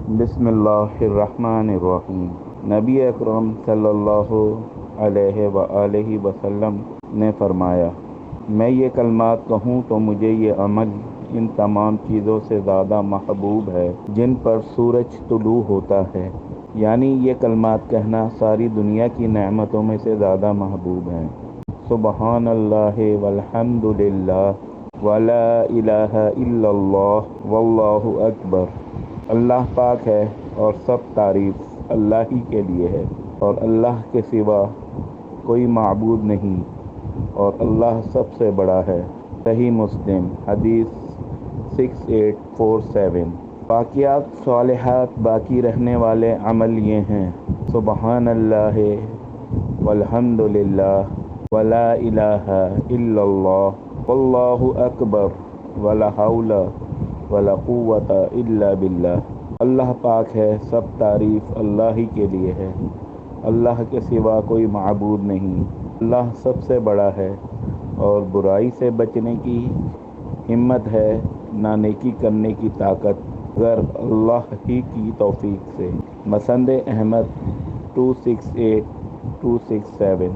بسم اللہ الرحمن الرحیم۔ نبی اکرم صلی اللہ علیہ وآلہ وسلم نے فرمایا، میں یہ کلمات کہوں تو مجھے یہ عمل ان تمام چیزوں سے زیادہ محبوب ہے جن پر سورج طلوع ہوتا ہے، یعنی یہ کلمات کہنا ساری دنیا کی نعمتوں میں سے زیادہ محبوب ہیں۔ سبحان اللہ والحمد للہ ولا الہ الا اللہ واللہ اکبر۔ اللہ پاک ہے اور سب تعریف اللہ ہی کے لیے ہے، اور اللہ کے سوا کوئی معبود نہیں، اور اللہ سب سے بڑا ہے۔ صحیح مسلم حدیث 6847۔ باقیات صالحات باقی رہنے والے عمل یہ ہیں: سبحان اللہ والحمد للہ ولا الہ الا اللہ واللہ اکبر ولا حول ولا قوت الا باللہ۔ اللہ پاک ہے، سب تعریف اللہ ہی کے لیے ہے، اللہ کے سوا کوئی معبود نہیں، اللہ سب سے بڑا ہے، اور برائی سے بچنے کی ہمت ہے نہ نیکی کرنے کی طاقت مگر اللہ ہی کی توفیق سے۔ مسند احمد 268267۔